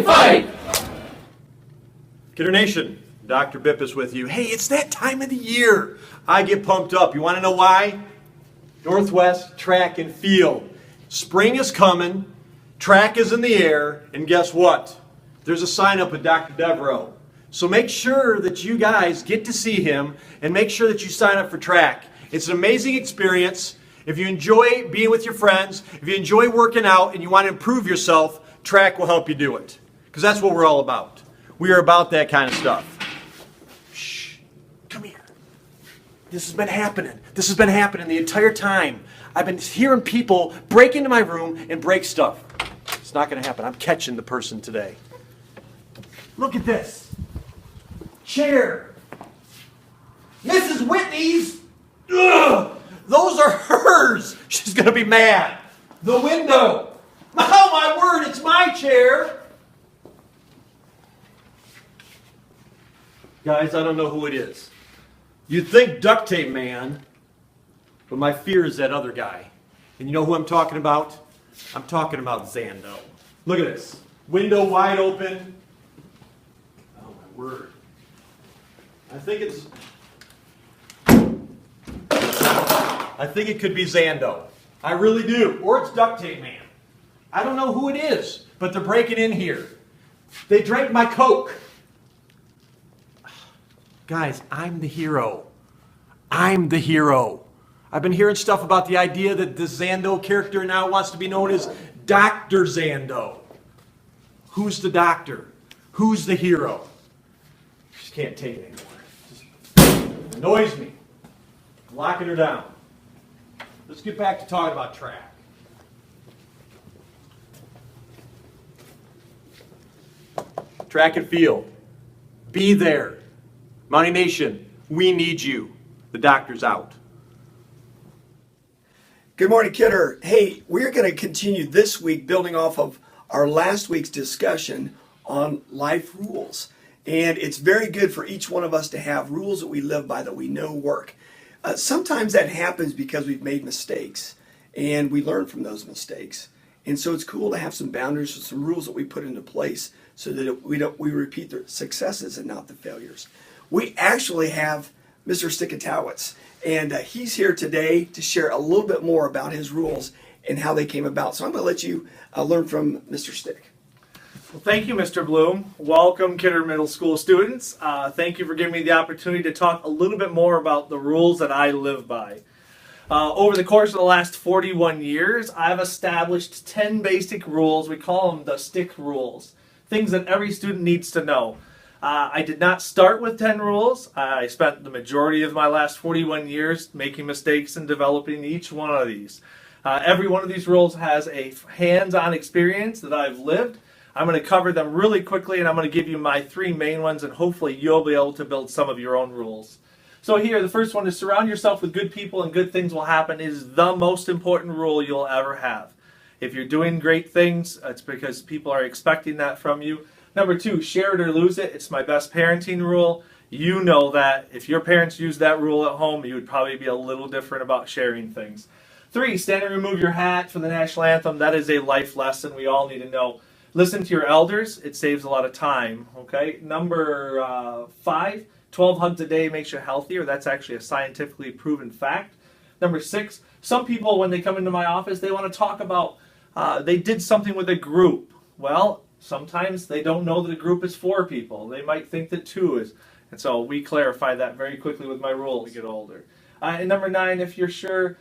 fight! Kidder Nation, Dr. Bippus with you. Hey, it's that time of the year. I get pumped up. You want to know why? Northwest Track and Field. Spring is coming, track is in the air, and guess what? There's a sign up with Dr. Devereaux. So make sure that you guys get to see him and make sure that you sign up for track. It's an amazing experience. If you enjoy being with your friends, if you enjoy working out and you want to improve yourself, track will help you do it. Because that's what we're all about. We are about that kind of stuff. Shh, come here. This has been happening. This has been happening the entire time. I've been hearing people break into my room and break stuff. It's not going to happen. I'm catching the person today. Look at this. Chair. Mrs. Whitney's. Ugh. Those are hers. She's going to be mad. The window. Oh, my word, it's my chair. Guys, I don't know who it is. You'd think Duct Tape Man, but my fear is that other guy. And you know who I'm talking about? I'm talking about Zando. Look at this. Window wide open. Oh, my word. I think it could be Zando. I really do. Or it's Duct Tape Man. I don't know who it is, but they're breaking in here. They drank my Coke. Guys, I'm the hero. I'm the hero. I've been hearing stuff about the idea that this Zando character now wants to be known as Dr. Zando. Who's the doctor? Who's the hero? I just can't take it anymore. It just annoys me. I'm locking her down. Let's get back to talking about track. Track and field. Be there. Mountie Nation, we need you. The doctor's out. Good morning, Kidder. Hey, we're going to continue this week building off of our last week's discussion on life rules. And it's very good for each one of us to have rules that we live by that we know work. Sometimes that happens because we've made mistakes and we learn from those mistakes. And so it's cool to have some boundaries and some rules that we put into place so that we repeat the successes and not the failures. We actually have Mr. Stickatowicz, and he's here today to share a little bit more about his rules and how they came about. So I'm going to let you learn from Mr. Stick. Well, thank you, Mr. Bloom. Welcome, Kidder Middle School students. Thank you for giving me the opportunity to talk a little bit more about the rules that I live by. Over the course of the last 41 years, I've established 10 basic rules. We call them the Stick rules, things that every student needs to know. I did not start with 10 rules. I spent the majority of my last 41 years making mistakes and developing each one of these. Every one of these rules has a hands-on experience that I've lived. I'm going to cover them really quickly, and I'm going to give you my 3 main ones, and hopefully you'll be able to build some of your own rules. So here, the first one is surround yourself with good people and good things will happen. It is the most important rule you'll ever have. If you're doing great things, it's because people are expecting that from you. Number 2, share it or lose it. It's my best parenting rule. You know that. If your parents used that rule at home, you would probably be a little different about sharing things. 3, stand and remove your hat for the national anthem. That is a life lesson we all need to know. Listen to your elders. It saves a lot of time. Okay. Number 5, 12 hugs a day makes you healthier. That's actually a scientifically proven fact. Number 6, some people, when they come into my office, they want to talk about they did something with a group. Well, sometimes they don't know that a group is 4 people. They might think that 2 is. And so we clarify that very quickly with my rules as we get older. And number 9, if you're sure,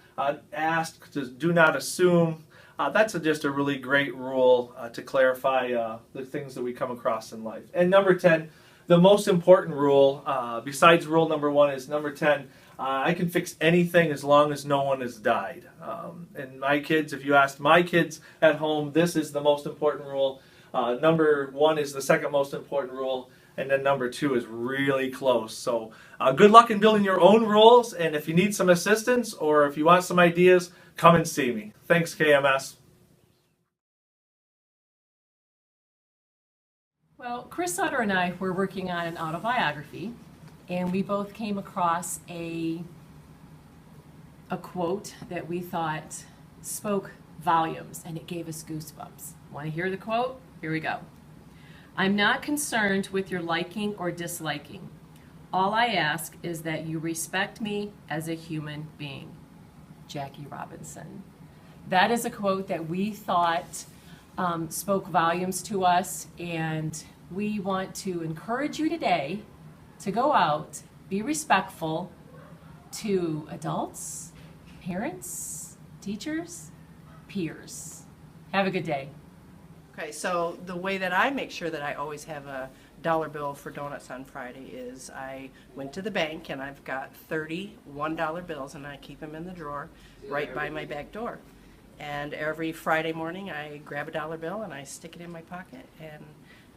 ask, just do not assume. That's just a really great rule to clarify the things that we come across in life. And number 10, the most important rule, besides rule number 1, is number 10, I can fix anything as long as no one has died. And my kids, if you asked my kids at home, this is the most important rule. Number 1 is the second most important rule, and then number 2 is really close. So good luck in building your own rules, and if you need some assistance or if you want some ideas, come and see me. Thanks, KMS. Well, Chris Sutter and I were working on an autobiography, and we both came across a quote that we thought spoke volumes, and it gave us goosebumps. Want to hear the quote? Here we go. I'm not concerned with your liking or disliking. All I ask is that you respect me as a human being. Jackie Robinson. That is a quote that we thought spoke volumes to us, and we want to encourage you today to go out, be respectful to adults, parents, teachers, peers. Have a good day. Okay, so the way that I make sure that I always have a dollar bill for donuts on Friday is I went to the bank and I've got 30 $1 bills and I keep them in the drawer right by my back door. And every Friday morning I grab a dollar bill and I stick it in my pocket and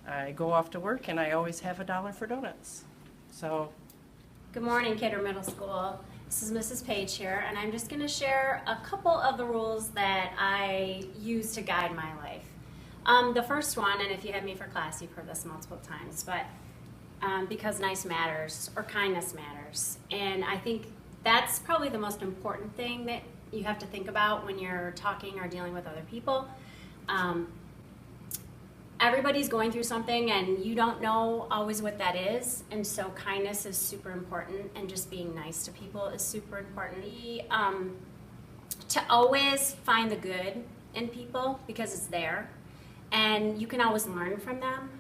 I go off to work and I always have a dollar for donuts. So, Good morning, Kidder Middle School. This is Mrs. Page here, and I'm just going to share a couple of the rules that I use to guide my life. The first one, and if you had me for class, you've heard this multiple times, but because nice matters, or kindness matters. And I think that's probably the most important thing that you have to think about when you're talking or dealing with other people. Everybody's going through something and you don't know always what that is, and so kindness is super important, and just being nice to people is super important. To always find the good in people because it's there, and you can always learn from them,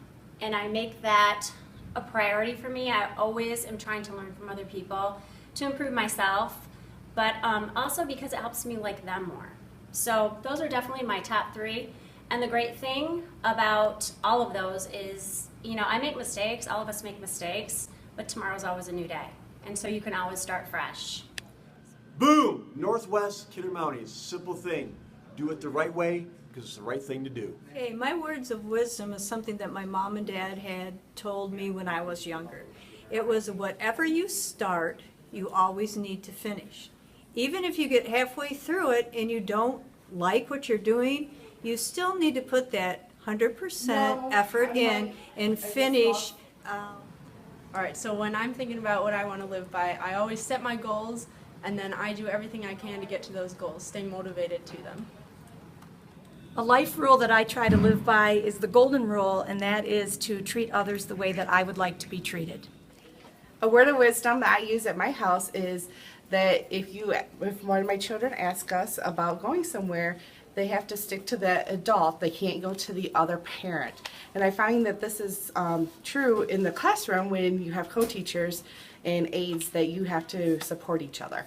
and I make that a priority for me. I always am trying to learn from other people to improve myself, but also because it helps me like them more. So those are definitely my top three. And the great thing about all of those is, you know, I make mistakes, all of us make mistakes, but tomorrow's always a new day. And so you can always start fresh. Boom! Northwest Kidder Mounties. Simple thing. Do it the right way because it's the right thing to do. Hey, my words of wisdom is something that my mom and dad had told me when I was younger. It was, whatever you start, you always need to finish. Even if you get halfway through it and you don't like what you're doing, you still need to put that 100% effort in and finish. All right, so when I'm thinking about what I want to live by, I always set my goals, and then I do everything I can to get to those goals, stay motivated to them. A life rule that I try to live by is the golden rule, and that is to treat others the way that I would like to be treated. A word of wisdom that I use at my house is that if one of my children ask us about going somewhere, they have to stick to the adult. They can't go to the other parent. And I find that this is true in the classroom when you have co-teachers and aides, that you have to support each other.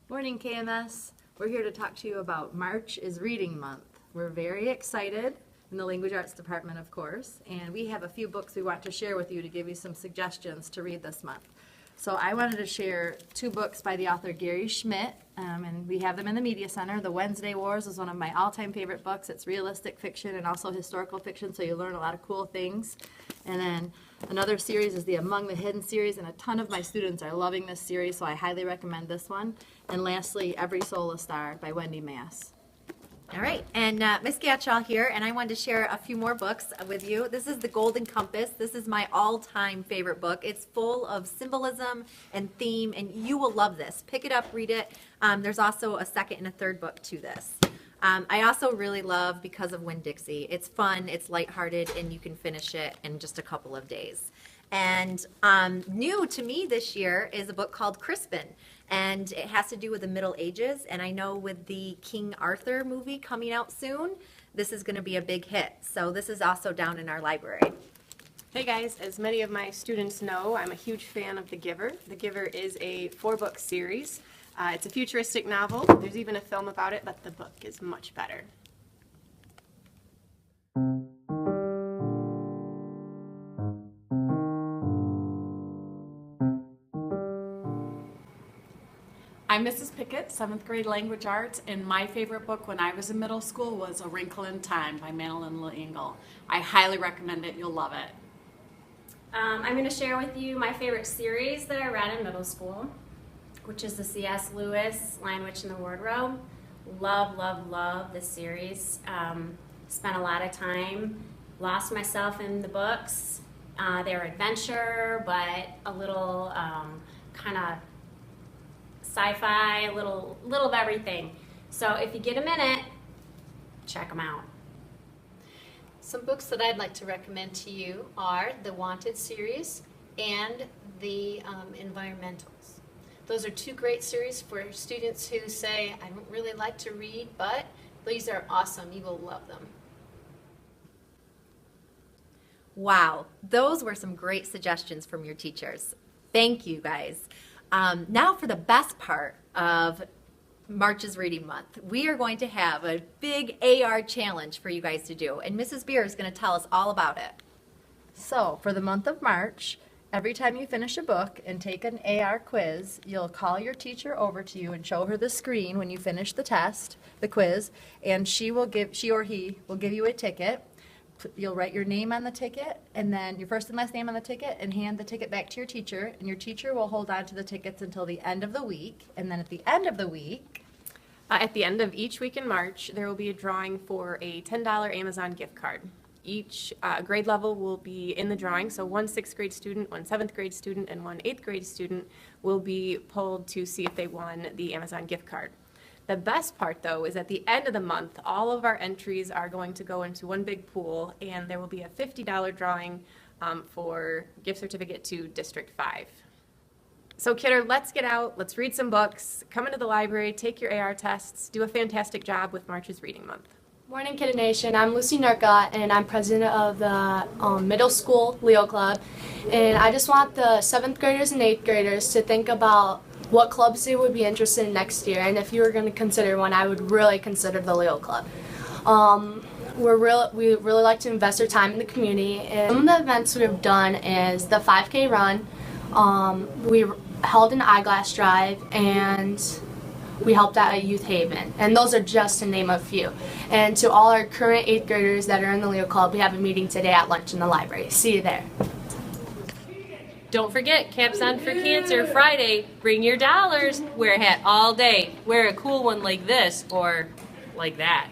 Morning, KMS. We're here to talk to you about March is Reading Month. We're very excited in the Language Arts Department, of course, and we have a few books we want to share with you to give you some suggestions to read this month. So I wanted to share two books by the author Gary Schmidt, and we have them in the Media Center. The Wednesday Wars is one of my all-time favorite books. It's realistic fiction and also historical fiction, so you learn a lot of cool things. And then another series is the Among the Hidden series, and a ton of my students are loving this series, so I highly recommend this one. And lastly, Every Soul a Star by Wendy Mass. All right, and Miss Gatchall here, and I wanted to share a few more books with you. This is The Golden Compass. This is my all-time favorite book. It's full of symbolism and theme, and you will love this. Pick it up, read it. There's also a second and a third book to this. I also really love Because of Winn-Dixie. It's fun, it's lighthearted, and you can finish it in just a couple of days. And new to me this year is a book called Crispin, and it has to do with the Middle Ages. And I know with the King Arthur movie coming out soon, this is going to be a big hit. So this is also down in our library. Hey guys, as many of my students know, I'm a huge fan of The Giver. The Giver is a 4-book series. It's a futuristic novel. There's even a film about it, but the book is much better. I'm Mrs. Pickett, 7th grade language arts, and my favorite book when I was in middle school was A Wrinkle in Time by Madeline L'Engle. I highly recommend it. You'll love it. I'm going to share with you my favorite series that I read in middle school, which is the C.S. Lewis Lion, Witch, and the Wardrobe. Love, love, love this series. Spent a lot of time, lost myself in the books. They're adventure, but a little kind of sci-fi, a little of everything. So if you get a minute, check them out. Some books that I'd like to recommend to you are the Wanted series and the Environmentals. Those are two great series for students who say, I don't really like to read, but these are awesome. You will love them. Wow, those were some great suggestions from your teachers. Thank you, guys. Now for the best part of March's Reading Month. We are going to have a big AR challenge for you guys to do, and Mrs. Beer is going to tell us all about it. So, for the month of March, every time you finish a book and take an AR quiz, you'll call your teacher over to you and show her the screen when you finish the test, the quiz, and she or he will give you a ticket. You'll write your name on the ticket, and then your first and last name on the ticket, and hand the ticket back to your teacher, and your teacher will hold on to the tickets until the end of the week, and then at the end of the week, At the end of each week in March, there will be a drawing for a $10 Amazon gift card. Each grade level will be in the drawing, so one 6th grade student, one 7th grade student, and one 8th grade student will be pulled to see if they won the Amazon gift card. The best part, though, is at the end of the month, all of our entries are going to go into one big pool, and there will be a $50 drawing for gift certificate to District 5. So Kidder, let's get out, let's read some books, come into the library, take your AR tests, do a fantastic job with March's Reading Month. Morning, Kidder Nation. I'm Lucy Nurka, and I'm president of the middle school Leo Club. And I just want the 7th graders and 8th graders to think about what clubs they would be interested in next year. And if you were going to consider one, I would really consider the Leo Club. We really like to invest our time in the community. And some of the events we've done is the 5K run. We held an eyeglass drive, and we helped out at Youth Haven. And those are just to name a few. And to all our current 8th graders that are in the Leo Club, we have a meeting today at lunch in the library. See you there. Don't forget, Caps on for Cancer Friday. Bring your dollars. Wear a hat all day. Wear a cool one like this or like that.